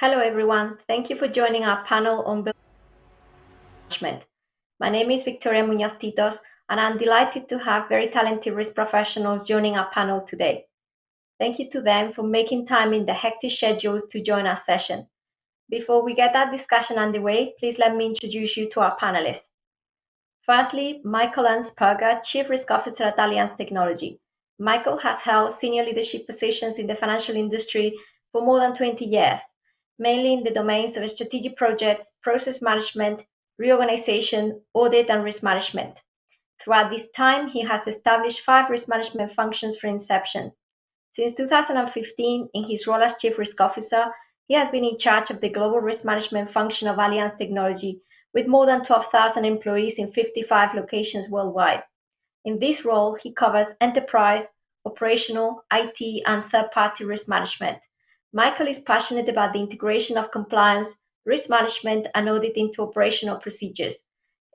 Hello, everyone. Thank you for joining our panel on building management. My name is Victoria Muñoz Titos, and I'm delighted to have very talented risk professionals joining our panel today. Thank you to them for making time in the hectic schedules to join our session. Before we get that discussion underway, please let me introduce you to our panelists. Firstly, Michael Ansperger, Chief Risk Officer at Allianz Technology. Michael has held senior leadership positions in the financial industry for more than 20 years, mainly in the domains of strategic projects, process management, reorganization, audit, and risk management. Throughout this time, he has established 5 risk management functions from inception. Since 2015, in his role as Chief Risk Officer, he has been in charge of the global risk management function of Allianz Technology, with more than 12,000 employees in 55 locations worldwide. In this role, he covers enterprise, operational, IT, and third-party risk management. Michael is passionate about the integration of compliance, risk management, and audit into operational procedures,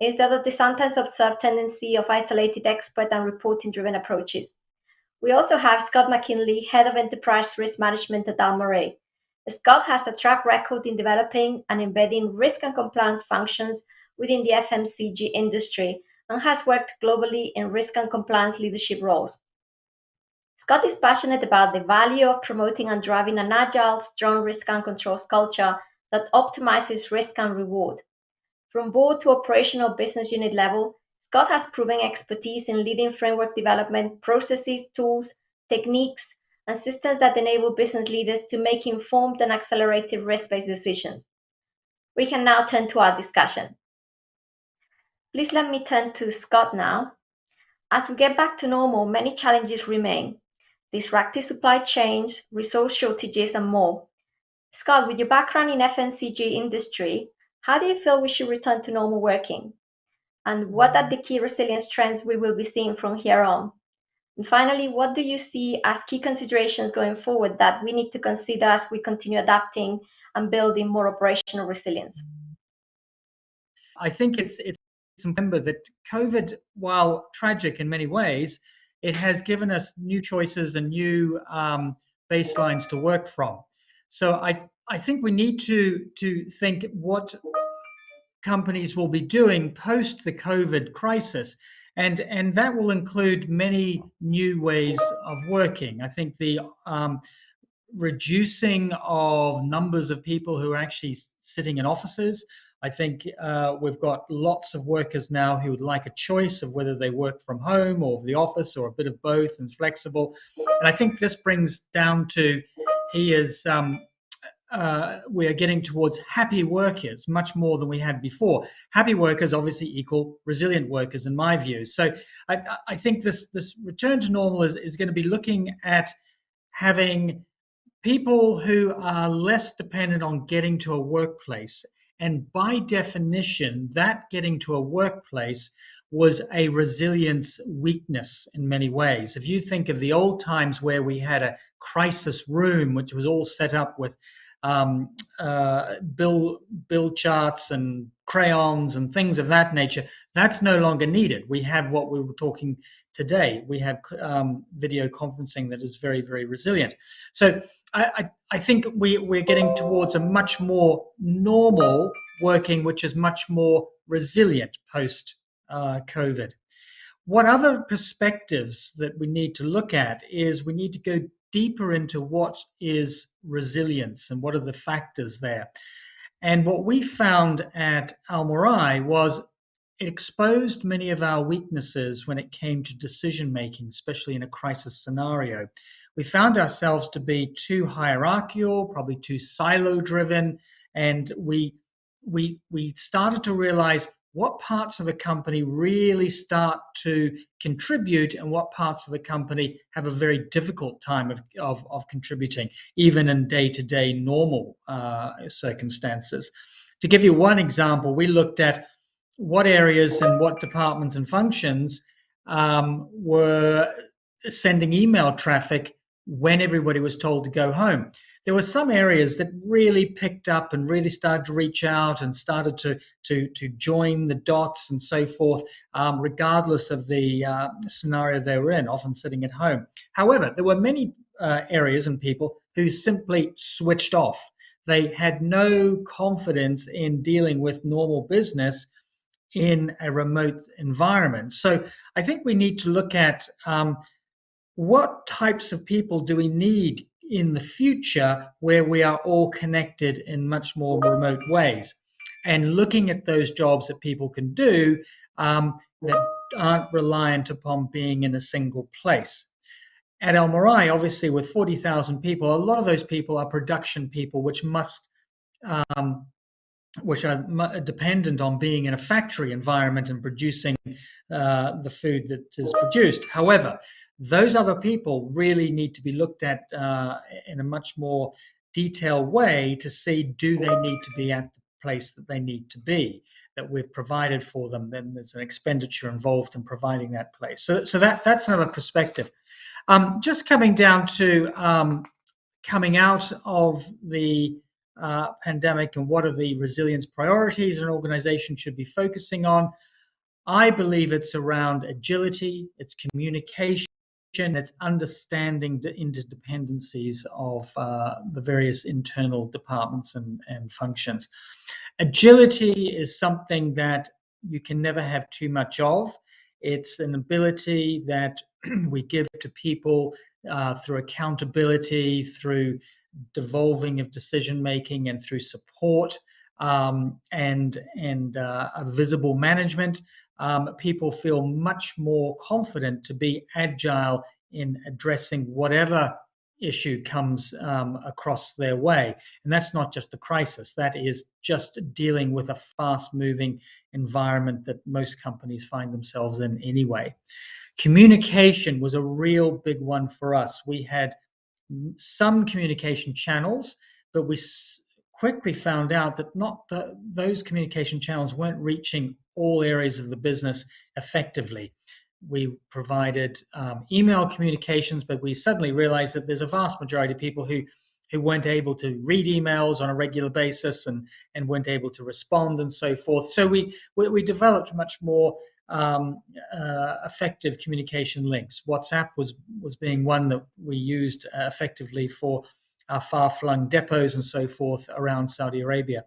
instead of the sometimes observed tendency of isolated expert and reporting-driven approaches. We also have Scott McKinley, Head of Enterprise Risk Management at Almoray. Scott has a track record in developing and embedding risk and compliance functions within the FMCG industry and has worked globally in risk and compliance leadership roles. Scott is passionate about the value of promoting and driving an agile, strong risk and controls culture that optimizes risk and reward. From board to operational business unit level, Scott has proven expertise in leading framework development, processes, tools, techniques, and systems that enable business leaders to make informed and accelerated risk-based decisions. We can now turn to our discussion. Please let me turn to Scott now. As we get back to normal, many challenges remain. Disruptive supply chains, resource shortages, and more. Scott, with your background in FMCG industry, how do you feel we should return to normal working? And what are the key resilience trends we will be seeing from here on? And finally, what do you see as key considerations going forward that we need to consider as we continue adapting and building more operational resilience? I think it's remember that COVID, while tragic in many ways, it has given us new choices and new baselines to work from. So I think we need to think what companies will be doing post the COVID crisis. And that will include many new ways of working. I think the reducing of numbers of people who are actually sitting in offices. I think we've got lots of workers now who would like a choice of whether they work from home or the office or a bit of both and flexible. And I think this brings down to we are getting towards happy workers much more than we had before. Happy workers obviously equal resilient workers in my view. So I think this return to normal is going to be looking at having people who are less dependent on getting to a workplace. And by definition, that getting to a workplace was a resilience weakness in many ways. If you think of the old times where we had a crisis room, which was all set up with bill charts and crayons and things of that nature, that's no longer needed. We have what we were talking today. We have video conferencing that is very, very resilient. So I think we're getting towards a much more normal working, which is much more resilient post COVID. What other perspectives that we need to look at is we need to go deeper into what is resilience and what are the factors there. And what we found at Almoray was it exposed many of our weaknesses when it came to decision making, especially in a crisis scenario. We found ourselves to be too hierarchical, probably too silo driven, and we started to realize what parts of the company really start to contribute and what parts of the company have a very difficult time of contributing, even in day-to-day normal circumstances. To give you one example, we looked at what areas and what departments and functions were sending email traffic when everybody was told to go home. There were some areas that really picked up and really started to reach out and started to join the dots and so forth, regardless of the scenario they were in, often sitting at home. However, there were many areas and people who simply switched off. They had no confidence in dealing with normal business in a remote environment. So I think we need to look at what types of people do we need in the future where we are all connected in much more remote ways, and looking at those jobs that people can do that aren't reliant upon being in a single place. At El Morai, obviously, with 40,000 people, a lot of those people are production people, um, which are dependent on being in a factory environment and producing the food that is produced. However, those other people really need to be looked at in a much more detailed way to see, do they need to be at the place that they need to be, that we've provided for them. Then there's an expenditure involved in providing that place. So that's another perspective. Just coming down to coming out of the pandemic and what are the resilience priorities an organization should be focusing on. I believe it's around agility, it's communication, it's understanding the interdependencies of the various internal departments and functions. Agility is something that you can never have too much of. It's an ability that we give to people through accountability, through devolving of decision making, and through support and a visible management. People feel much more confident to be agile in addressing whatever issue comes across their way. And that's not just a crisis, that is just dealing with a fast moving environment that most companies find themselves in anyway. Communication was a real big one for us. We had some communication channels, but we quickly found out that those communication channels weren't reaching all areas of the business effectively. We provided email communications, but we suddenly realized that there's a vast majority of people who weren't able to read emails on a regular basis and weren't able to respond and so forth. So we developed much more effective communication links. WhatsApp was being one that we used effectively for our far-flung depots and so forth around Saudi Arabia.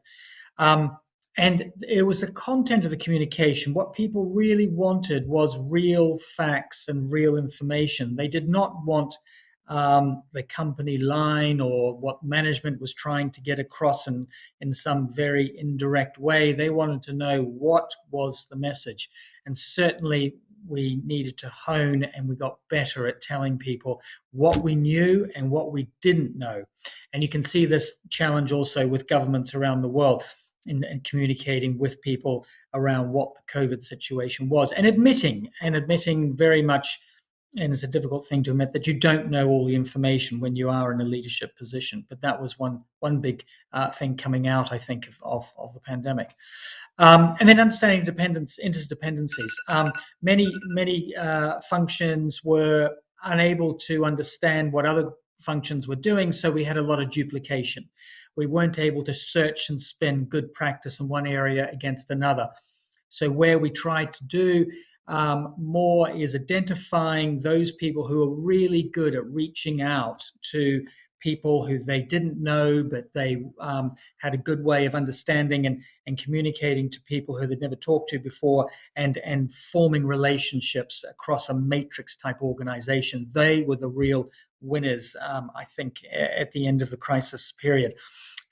And it was the content of the communication. What people really wanted was real facts and real information. They did not want the company line or what management was trying to get across in some very indirect way. They wanted to know what was the message. And certainly we needed to hone, and we got better at telling people what we knew and what we didn't know. And you can see this challenge also with governments around the world in communicating with people around what the COVID situation was, and admitting very much, and it's a difficult thing to admit, that you don't know all the information when you are in a leadership position. But that was one big thing coming out, I think, of the pandemic. And then understanding interdependencies. Many functions were unable to understand what other functions were doing, so we had a lot of duplication. We weren't able to search and spin good practice in one area against another. So where we tried to do more is identifying those people who are really good at reaching out to people who they didn't know, but they had a good way of understanding and communicating to people who they'd never talked to before, and forming relationships across a matrix type organization. They were the real winners, I think, at the end of the crisis period.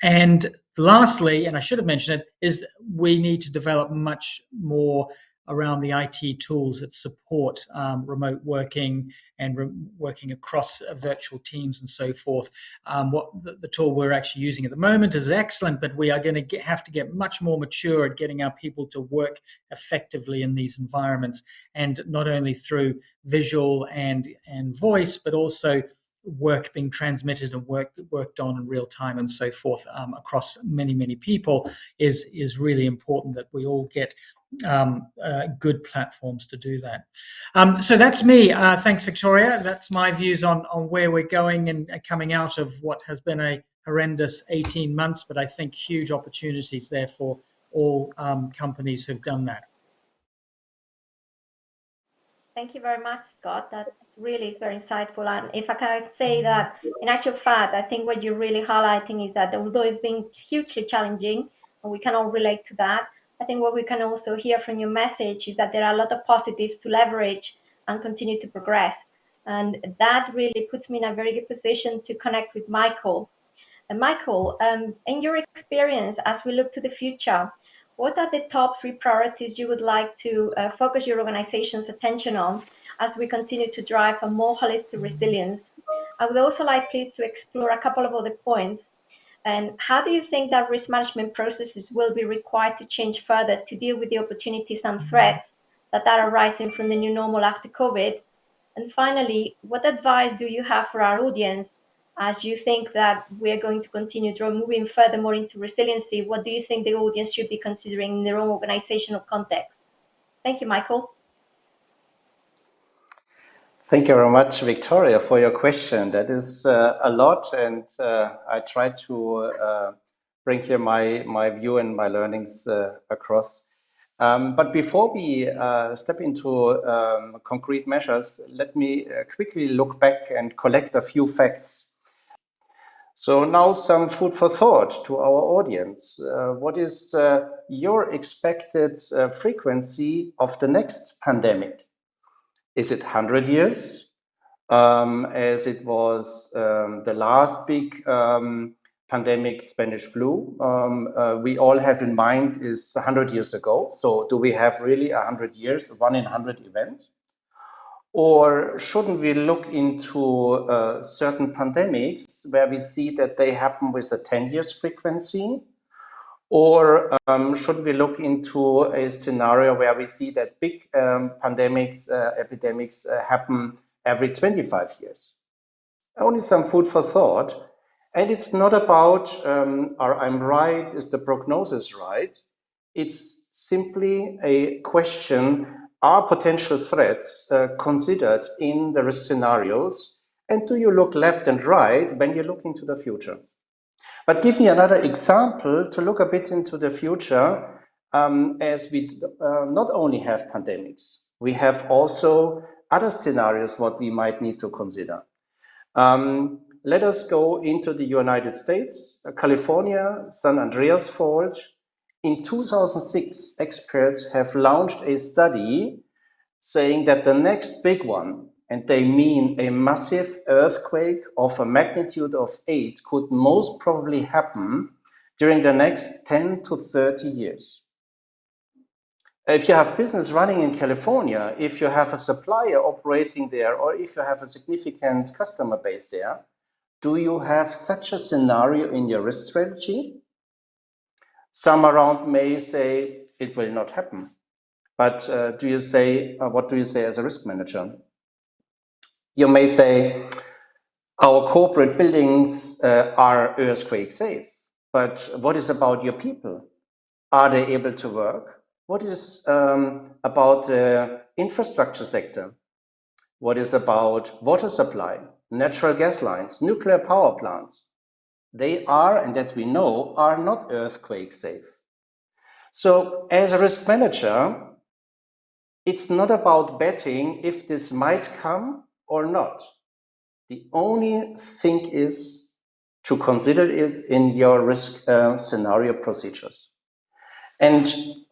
And lastly, and I should have mentioned it, is we need to develop much more around the IT tools that support remote working and working across virtual teams and so forth. What the tool we're actually using at the moment is excellent, but we are going to have to get much more mature at getting our people to work effectively in these environments, and not only through visual and voice, but also work being transmitted and worked on in real time and so forth across many people is really important, that we all get good platforms to do that. So that's me. Thanks, Victoria. That's my views on where we're going and coming out of what has been a horrendous 18 months, but I think huge opportunities there for all companies who've done that. Thank you very much, Scott. That really is very insightful. And if I can say that, in actual fact, I think what you're really highlighting is that although it's been hugely challenging, and we can all relate to that, I think what we can also hear from your message is that there are a lot of positives to leverage and continue to progress. And that really puts me in a very good position to connect with Michael. Michael, in your experience, as we look to the future, what are the top three priorities you would like to focus your organization's attention on as we continue to drive a more holistic resilience? I would also like, please, to explore a couple of other points. And how do you think that risk management processes will be required to change further to deal with the opportunities and threats that are arising from the new normal after COVID? And finally, what advice do you have for our audience as you think that we're going to continue moving furthermore into resiliency? What do you think the audience should be considering in their own organizational context? Thank you, Michael. Thank you very much, Victoria, for your question. That is a lot, and I try to bring here my view and my learnings across. But before we step into concrete measures, let me quickly look back and collect a few facts. So now some food for thought to our audience. What is your expected frequency of the next pandemic? Is it 100 years, as it was the last big pandemic, Spanish flu? We all have in mind is 100 years ago. So do we have really 100 years, 1 in 100 event? Or shouldn't we look into certain pandemics where we see that they happen with a 10 years frequency? Or should we look into a scenario where we see that big pandemics, epidemics happen every 25 years? Only some food for thought. And it's not about, are I'm right, is the prognosis right? It's simply a question, are potential threats considered in the risk scenarios? And do you look left and right when you look into the future? But give me another example to look a bit into the future, as we not only have pandemics, we have also other scenarios what we might need to consider. Let us go into the United States, California, San Andreas Fault. In 2006, experts have launched a study saying that the next big one, and they mean a massive earthquake of a magnitude of 8, could most probably happen during the next 10 to 30 years. If you have business running in California, if you have a supplier operating there, or if you have a significant customer base there, do you have such a scenario in your risk strategy? Some around may say it will not happen. But what do you say as a risk manager? You may say, our corporate buildings are earthquake safe, but what is about your people? Are they able to work? What is about the infrastructure sector? What is about water supply, natural gas lines, nuclear power plants? They are, and that we know, are not earthquake safe. So as a risk manager, it's not about betting if this might come or not. The only thing is to consider it in your risk scenario procedures. And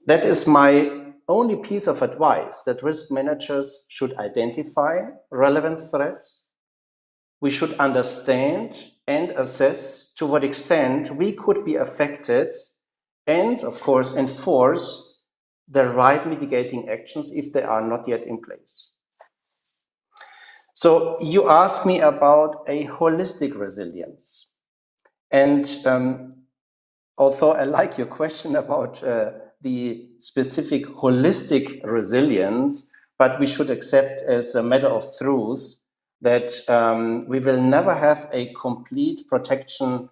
that is my only piece of advice, that risk managers should identify relevant threats. We should understand and assess to what extent we could be affected, and of course enforce the right mitigating actions if they are not yet in place. So you asked me about a holistic resilience. And although I like your question about the specific holistic resilience, but we should accept as a matter of truth that we will never have a complete protection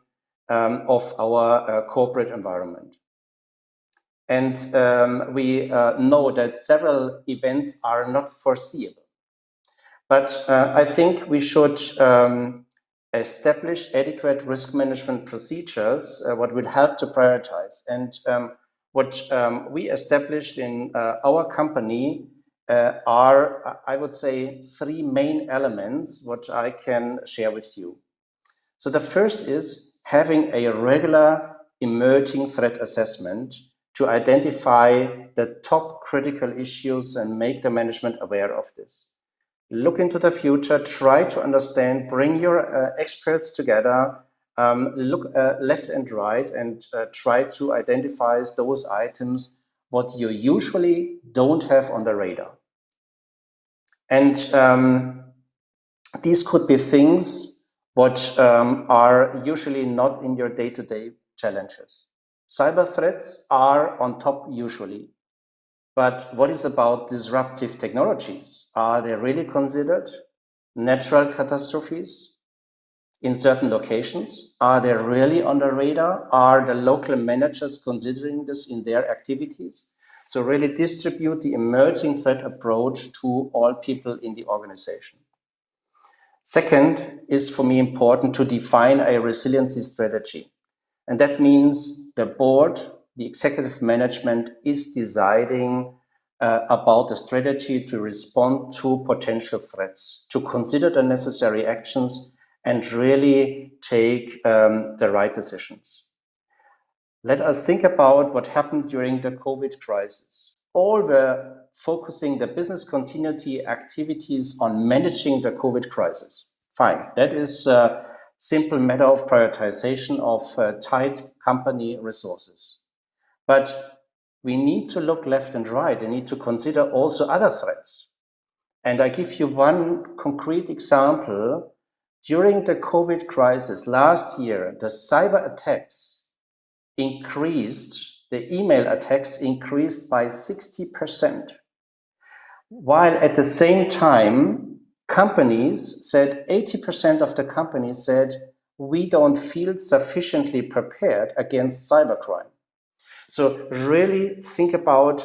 of our corporate environment. And we know that several events are not foreseeable. But I think we should establish adequate risk management procedures, what will help to prioritize. And what we established in our company are, I would say, three main elements which I can share with you. So the first is having a regular emerging threat assessment to identify the top critical issues and make the management aware of this. Look into the future, try to understand, bring your experts together, look left and right, and try to identify those items what you usually don't have on the radar. And these could be things what are usually not in your day-to-day challenges. Cyber threats are on top usually, but what is about disruptive technologies? Are they really considered? Natural catastrophes in certain locations, are they really on the radar? Are the local managers considering this in their activities? So really distribute the emerging threat approach to all people in the organization. Second is for me important to define a resiliency strategy. And that means the board, the executive management is deciding about the strategy to respond to potential threats, to consider the necessary actions and really take the right decisions. Let us think about what happened during the COVID crisis. All were focusing the business continuity activities on managing the COVID crisis. Fine, that is a simple matter of prioritization of tight company resources. But we need to look left and right and need to consider also other threats. And I give you one concrete example. During the COVID crisis last year, the cyber attacks increased, the email attacks increased by 60%. While at the same time, companies said, 80% of the companies said, we don't feel sufficiently prepared against cybercrime. So really think about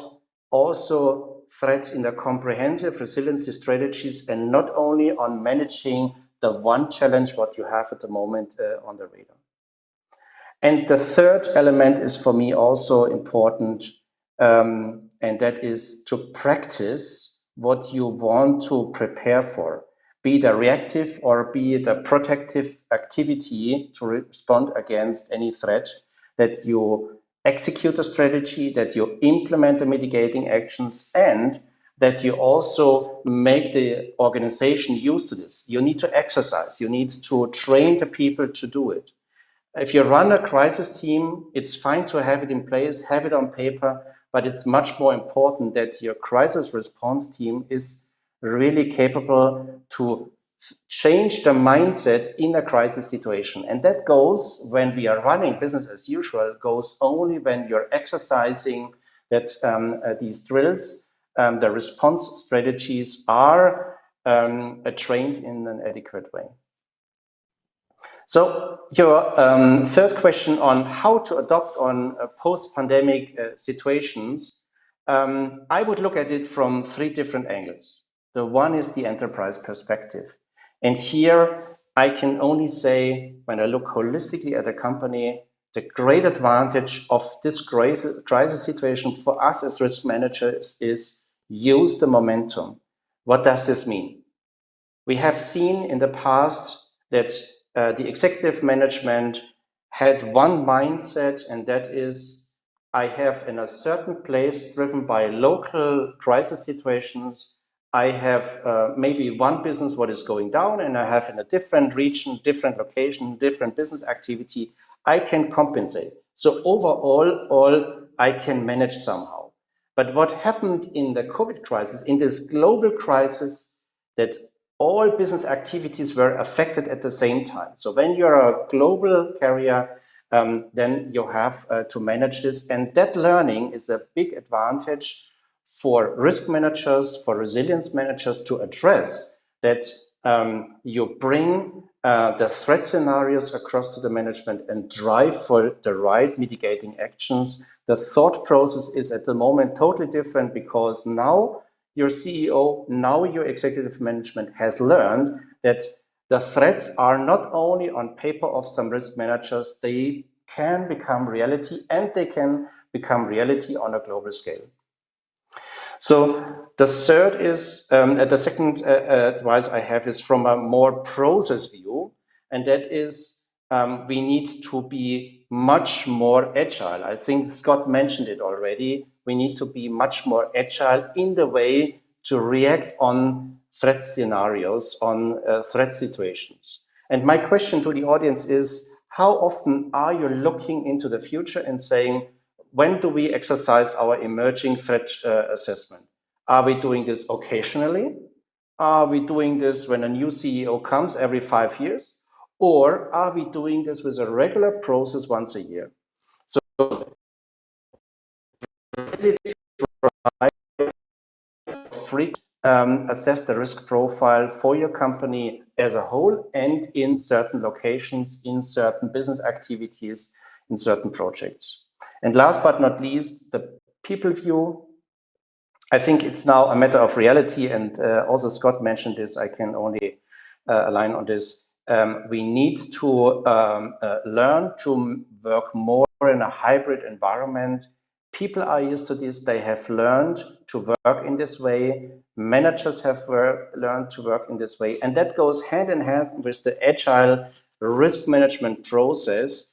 also threats in the comprehensive resiliency strategies and not only on managing the one challenge what you have at the moment on the radar. And the third element is for me also important, and that is to practice what you want to prepare for, be it a reactive or be it a protective activity to respond against any threat, that you execute a strategy, that you implement the mitigating actions, and that you also make the organization used to this. You need to exercise, you need to train the people to do it. If you run a crisis team, it's fine to have it in place, have it on paper, but it's much more important that your crisis response team is really capable to change the mindset in a crisis situation. And that goes when we are running business as usual, goes only when you're exercising that these drills, the response strategies are trained in an adequate way. So your third question on how to adopt on post-pandemic situations, I would look at it from three different angles. The one is the enterprise perspective. And here I can only say, when I look holistically at a company, the great advantage of this crisis situation for us as risk managers is use the momentum. What does this mean? We have seen in the past that the executive management had one mindset, and that is, I have in a certain place driven by local crisis situations, I have maybe one business what is going down, and I have in a different region, different location, different business activity, I can compensate. So overall, I can manage somehow. But what happened in the COVID crisis, in this global crisis, that all business activities were affected at the same time. So when you're a global carrier, then you have to manage this. And that learning is a big advantage for risk managers, for resilience managers to address that you bring the threat scenarios across to the management and drive for the right mitigating actions. The thought process is at the moment totally different because now your CEO, now your executive management has learned that the threats are not only on paper of some risk managers, they can become reality and they can become reality on a global scale. So The third is, the second advice I have is from a more process view, and that is we need to be much more agile. I think Scott mentioned it already. We need to be much more agile in the way to react on threat scenarios, on threat situations. And my question to the audience is, how often are you looking into the future and saying, when do we exercise our emerging threat assessment? Are we doing this occasionally? Are we doing this when a new CEO comes every 5 years? Or are we doing this with a regular process once a year? So really assess the risk profile for your company as a whole and in certain locations, in certain business activities, in certain projects. And last but not least, the people view. I think it's now a matter of reality, and also Scott mentioned this, I can only align on this. We need to learn to work more in a hybrid environment. People are used to this, they have learned to work in this way, managers have learned to work in this way, and that goes hand in hand with the agile risk management process.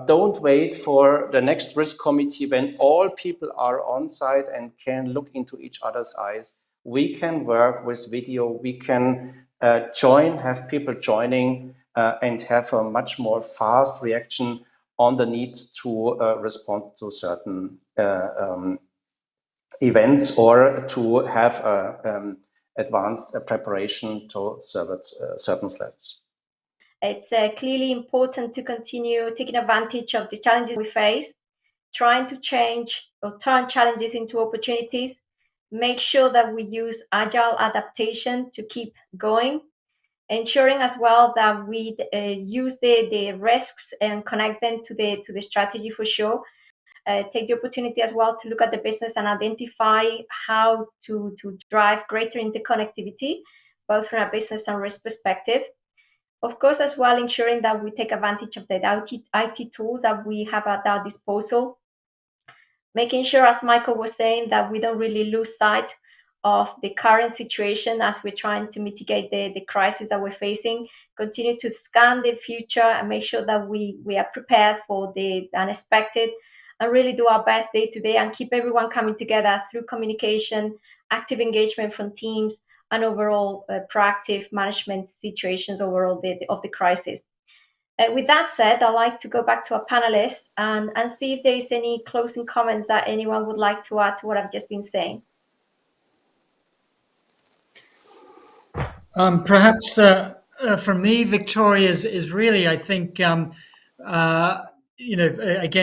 Don't wait for the next risk committee when all people are on site and can look into each other's eyes. We can work with video, we can have people joining and have a much more fast reaction on the need to respond to certain events or to have advanced preparation to certain threats. It's clearly important to continue taking advantage of the challenges we face, trying to change or turn challenges into opportunities, make sure that we use agile adaptation to keep going, ensuring as well that we use the risks and connect them to the strategy for sure. Take the opportunity as well to look at the business and identify how to drive greater interconnectivity, both from a business and risk perspective. Of course, as well, ensuring that we take advantage of the IT tools that we have at our disposal. Making sure, as Michael was saying, that we don't really lose sight of the current situation as we're trying to mitigate the crisis that we're facing. Continue to scan the future and make sure that we are prepared for the unexpected and really do our best day to day and keep everyone coming together through communication, active engagement from teams, and overall proactive management situations overall of the crisis. With that said, I'd like to go back to our panelists and see if there is any closing comments that anyone would like to add to what I've just been saying. Perhaps for me, Victoria is really, I think, again,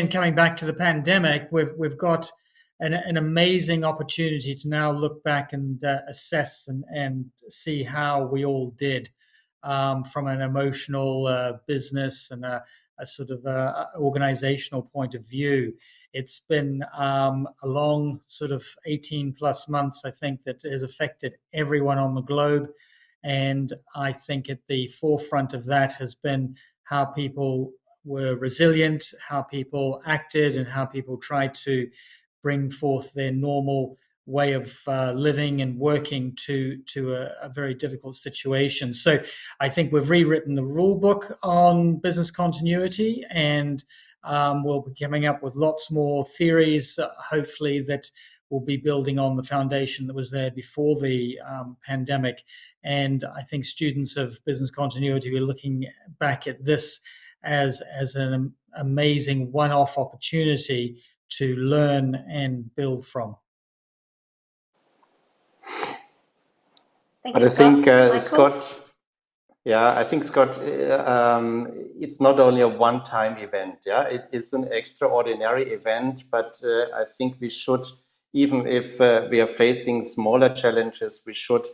coming back to the pandemic, we've got an amazing opportunity to now look back and assess and see how we all did from an emotional, business and a sort of organizational point of view. It's been a long sort of 18 plus months, I think, that has affected everyone on the globe. And I think at the forefront of that has been how people were resilient, how people acted, and how people tried to bring forth their normal way of living and working to a very difficult situation. So I think we've rewritten the rule book on business continuity, and we'll be coming up with lots more theories, hopefully, that will be building on the foundation that was there before the pandemic. And I think students of business continuity were looking back at this as an amazing one-off opportunity to learn and build from. But I think Scott, I think Scott, it's not only a one-time event. Yeah, it is an extraordinary event. But I think we should, even if we are facing smaller challenges, we should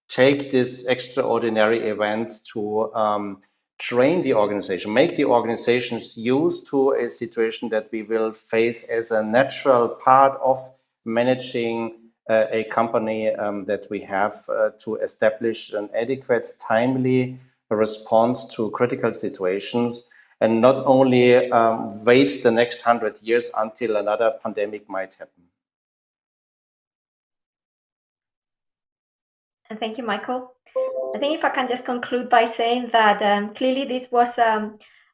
take this extraordinary event to train the organization, make the organizations used to a situation that we will face as a natural part of managing a company, that we have to establish an adequate, timely response to critical situations, and not only wait the next 100 years until another pandemic might happen. And thank you, Michael. I think if I can just conclude by saying that clearly this was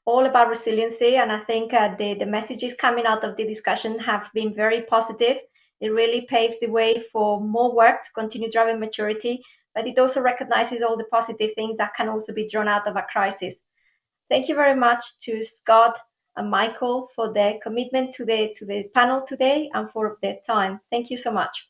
all about resiliency, and I think the messages coming out of the discussion have been very positive. It really paves the way for more work to continue driving maturity, but it also recognizes all the positive things that can also be drawn out of a crisis. Thank you very much to Scott and Michael for their commitment to the panel today and for their time. Thank you so much.